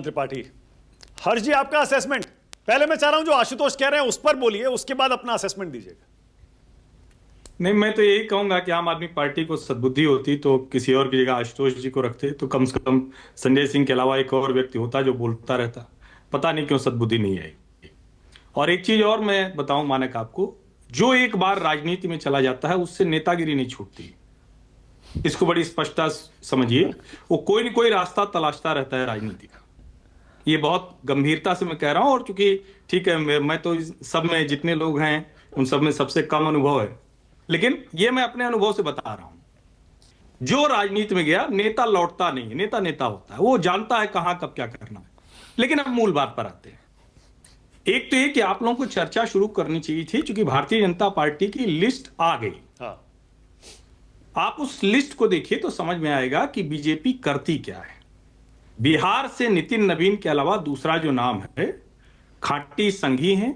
त्रिपाठी, हर्ष जी आपका असेसमेंट पहले मैं चाह रहा हूं जो आशुतोष कह रहे हैं उस पर बोलिए, उसके बाद अपना असेसमेंट दीजिएगा। नहीं, मैं तो यही कहूंगा कि आम आदमी पार्टी को सद्बुद्धि होती तो किसी और की जगह आशुतोष जी को रखते, तो कम से कम संजय सिंह के अलावा एक और व्यक्ति होता जो बोलता रहता। पता नहीं क्यों सद्बुद्धि नहीं आई। और एक चीज और मैं बताऊं मानक आपको, जो एक बार राजनीति में चला जाता है उससे नेतागिरी नहीं छूटती। इसको बड़ी स्पष्टता समझिए, वो कोई न कोई रास्ता तलाशता रहता है राजनीति का। ये बहुत गंभीरता से मैं कह रहा हूं। और चूंकि ठीक है, मैं तो सब में जितने लोग हैं उन सब में सबसे कम अनुभव है, लेकिन ये मैं अपने अनुभव से बता रहा हूं। जो राजनीति में गया, नेता लौटता नहीं है, नेता नेता होता है, वो जानता है कहां कब क्या करना है। लेकिन अब मूल बात पर आते हैं। एक तो ये कि आप लोगों को चर्चा शुरू करनी चाहिए थी, क्योंकि भारतीय जनता पार्टी की लिस्ट आ गई। हाँ। आप उस लिस्ट को देखिए तो समझ में आएगा कि बीजेपी करती क्या है। बिहार से नितिन नवीन के अलावा दूसरा जो नाम है, खाटी संघी हैं,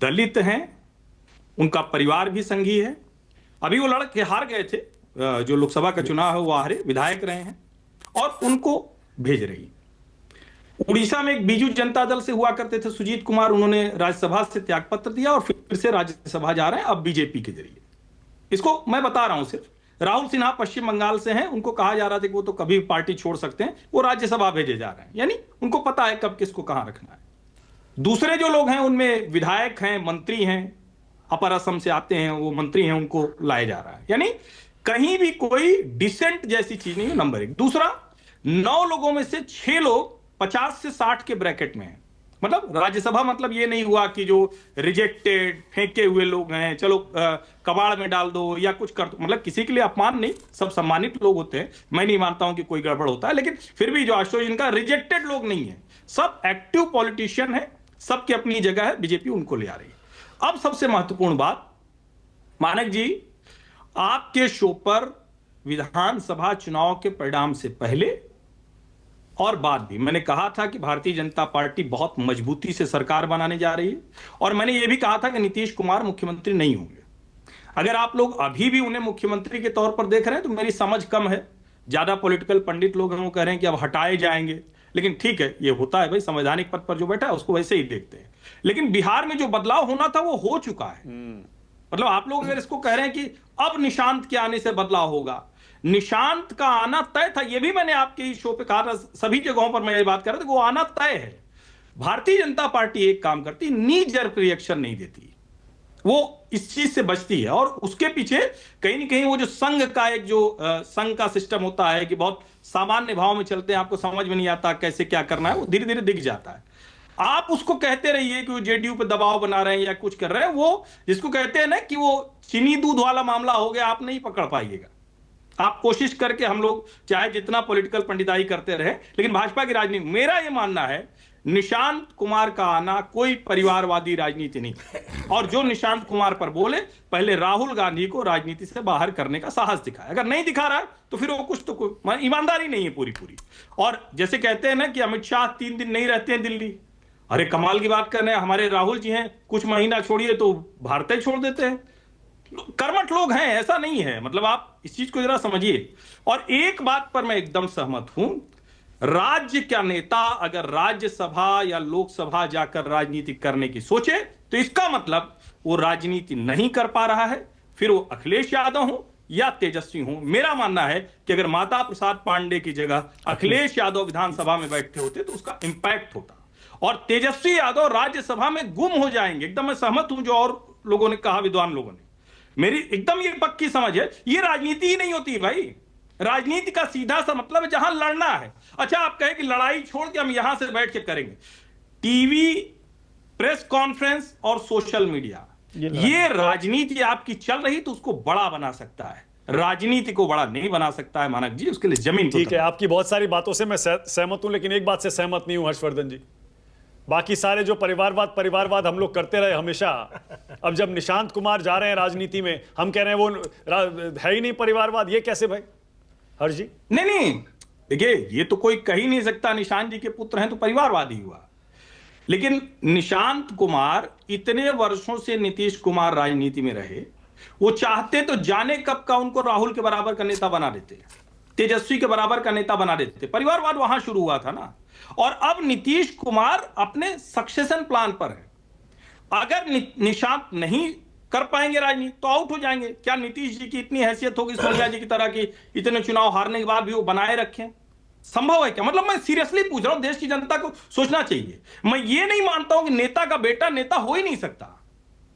दलित हैं, उनका परिवार भी संघी है। अभी वो लड़के हार गए थे, जो लोकसभा का चुनाव है वो हारे, विधायक रहे हैं, और उनको भेज रही। उड़ीसा में एक बीजू जनता दल से हुआ करते थे सुजीत कुमार, उन्होंने राज्यसभा से त्यागपत्र दिया और फिर से राज्यसभा जा रहे हैं अब बीजेपी के जरिए। इसको मैं बता रहा हूं सिर्फ। राहुल सिन्हा पश्चिम बंगाल से हैं, उनको कहा जा रहा था कि वो तो कभी पार्टी छोड़ सकते हैं, वो राज्यसभा भेजे जा रहे हैं, यानी उनको पता है कब किसको कहां रखना है। दूसरे जो लोग हैं उनमें विधायक हैं, मंत्री हैं, अपर असम से आते हैं, वो मंत्री हैं, उनको लाया जा रहा है। यानी कहीं भी कोई डिसेंट जैसी चीज नहीं है, नंबर एक। दूसरा, 9 लोगों में से 6 लोग 50 से 60 के ब्रैकेट में हैं। मतलब राज्यसभा, मतलब ये नहीं हुआ कि जो रिजेक्टेड फेंके हुए लोग हैं चलो कबाड़ में डाल दो या कुछ कर दो। मतलब किसी के लिए अपमान नहीं, सब सम्मानित लोग होते हैं, मैं नहीं मानता हूं कि कोई गड़बड़ होता है, लेकिन फिर भी जो आशुतोष इनका रिजेक्टेड लोग नहीं है, सब एक्टिव पॉलिटिशियन है, सबकी अपनी जगह है, बीजेपी उनको ले आ रही है। अब सबसे महत्वपूर्ण बात, मानक जी, आपके शो पर विधानसभा चुनाव के परिणाम से पहले और बाद भी मैंने कहा था कि भारतीय जनता पार्टी बहुत मजबूती से सरकार बनाने जा रही है, और मैंने यह भी कहा था कि नीतीश कुमार मुख्यमंत्री नहीं होंगे। अगर आप लोग अभी भी उन्हें मुख्यमंत्री के तौर पर देख रहे हैं तो मेरी समझ कम है। ज्यादा पॉलिटिकल पंडित लोग हैं वो कह रहे हैं कि अब हटाए जाएंगे, लेकिन ठीक है, ये होता है भाई, संवैधानिक पद पर जो बैठा है उसको वैसे ही देखते हैं। लेकिन बिहार में जो बदलाव होना था वो हो चुका है। मतलब आप लोग अगर इसको कह रहे हैं कि अब निशांत के आने से बदलाव होगा, निशांत का आना तय था। यह भी मैंने आपके इस शो पे कहा था, सभी जगहों पर मैं ये बात कर रहा था, वो आना तय है। भारतीय जनता पार्टी एक काम करती, नी जर्क रिएक्शन नहीं देती, वो इस चीज से बचती है। और उसके पीछे कहीं ना कहीं वो जो संघ का एक जो संघ का सिस्टम होता है कि बहुत सामान्य भाव में चलते हैं, आपको समझ में नहीं आता कैसे क्या करना है, वो धीरे धीरे दिख जाता है। आप उसको कहते रहिए कि वो जेडीयू पे दबाव बना रहे हैं या कुछ कर रहे हैं, वो जिसको कहते हैं ना कि वो चीनी दूध वाला मामला हो गया, आप नहीं पकड़ पाइएगा। आप कोशिश करके, हम लोग चाहे जितना पॉलिटिकल पंडिताई करते रहे, लेकिन भाजपा की राजनीति, मेरा यह मानना है निशांत कुमार का आना कोई परिवारवादी राजनीति नहीं। और जो निशांत कुमार पर बोले, पहले राहुल गांधी को राजनीति से बाहर करने का साहस दिखाए। अगर नहीं दिखा रहा है तो फिर वो कुछ तो ईमानदारी नहीं है पूरी पूरी। और जैसे कहते हैं ना कि अमित शाह 3 दिन नहीं रहते हैं दिल्ली, अरे कमाल की बात कर रहे हैं, हमारे राहुल जी हैं कुछ महीना छोड़िए तो भारत ही छोड़ देते हैं। कर्मठ लोग हैं, ऐसा नहीं है। मतलब आप इस चीज को जरा समझिए। और एक बात पर मैं एकदम सहमत हूं, राज्य का नेता अगर राज्यसभा या लोकसभा जाकर राजनीति करने की सोचे तो इसका मतलब वो राजनीति नहीं कर पा रहा है, फिर वो अखिलेश यादव हो या तेजस्वी हो। मेरा मानना है कि अगर माता प्रसाद पांडे की जगह अखिलेश यादव विधानसभा में बैठते होते तो उसका इंपैक्ट होता, और तेजस्वी यादव राज्यसभा में गुम हो जाएंगे। एकदम मैं सहमत हूं जो और लोगों ने कहा, विद्वान लोगों ने, मेरी एकदम ये पक्की समझ है। ये राजनीति ही नहीं होती भाई। राजनीति का सीधा सा मतलब है जहां लड़ना है। अच्छा, आप कहें कि लड़ाई छोड़ के हम यहां से बैठ के करेंगे, टीवी, प्रेस कॉन्फ्रेंस और सोशल मीडिया, ये राजनीति आपकी चल रही तो उसको बड़ा बना सकता है, राजनीति को बड़ा नहीं बना सकता है मानक जी। उसके लिए जमीन ठीक है, आपकी बहुत सारी बातों से मैं सहमत हूं, लेकिन एक बात से सहमत नहीं हूं हर्षवर्धन जी। बाकी सारे जो परिवारवाद हम लोग करते रहे हमेशा, अब जब निशांत कुमार जा रहे हैं राजनीति में, हम कह रहे हैं वो है ही नहीं परिवारवाद, ये कैसे भाई हर्ष जी? नहीं, देखिए, ये तो कोई कह ही नहीं सकता निशांत जी के पुत्र हैं तो परिवारवादी हुआ। लेकिन निशांत कुमार इतने वर्षों से नीतीश कुमार राजनीति में रहे, वो चाहते तो जाने कब का उनको राहुल के बराबर का नेता बना देते, तेजस्वी के बराबर का नेता बना देते थे। परिवारवाद वहां शुरू हुआ था ना। और अब नीतीश कुमार अपने सक्सेशन प्लान पर है। अगर निशांत नहीं कर पाएंगे राजनीति तो आउट हो जाएंगे। क्या नीतीश जी की इतनी हैसियत होगी सोनिया जी की तरह की इतने चुनाव हारने के बाद भी वो बनाए रखें? संभव है क्या? मतलब मैं सीरियसली पूछ रहा हूं, देश की जनता को सोचना चाहिए। मैं ये नहीं मानता हूं कि नेता का बेटा नेता हो ही नहीं सकता,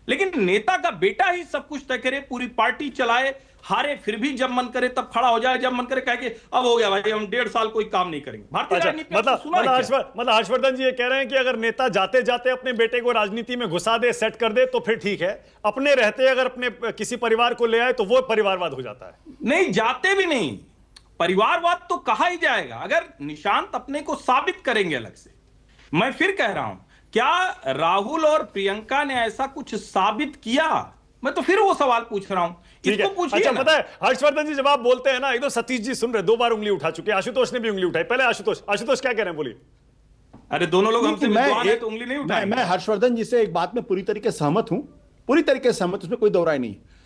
लेकिन नेता का बेटा ही सब कुछ तय करे, पूरी पार्टी चलाए, हारे फिर भी जब मन करे तब खड़ा हो जाए, जब मन करे कहे कि अब हो गया भाई, हम 1.5 साल कोई काम नहीं करेंगे। भारतीय अच्छा, राजनीति में आपने सुना है क्या? मतलब हर्षवर्धन जी ये कह रहे हैं कि अगर नेता जाते जाते अपने बेटे को राजनीति में घुसा दे, सेट कर दे तो फिर ठीक है, अपने रहते अगर अपने किसी परिवार को ले आए तो वो परिवारवाद हो जाता है। नहीं, जाते भी नहीं, परिवारवाद तो कहा ही जाएगा अगर निशांत अपने को साबित करेंगे अलग से। मैं फिर कह रहा हूं, क्या राहुल और प्रियंका ने ऐसा कुछ साबित किया? मैं तो फिर वो सवाल पूछ रहा हूं, इसको पूछिए। अच्छा, पता है हर्षवर्धन जी जब आप बोलते हैं ना, एक तो सतीश जी सुन रहे, 2 बार उंगली उठा चुके, आशुतोष ने भी उंगली उठाई। पहले आशुतोष क्या कह रहे हैं, बोलिए। अरे दोनों लोग हमसे विद्वान हैं तो उंगली नहीं उठाएंगे। मैं हर्षवर्धन जी से एक बात में पूरी तरीके से सहमत हूं, पूरी तरीके से सहमत, उसमें कोई दो राय नहीं।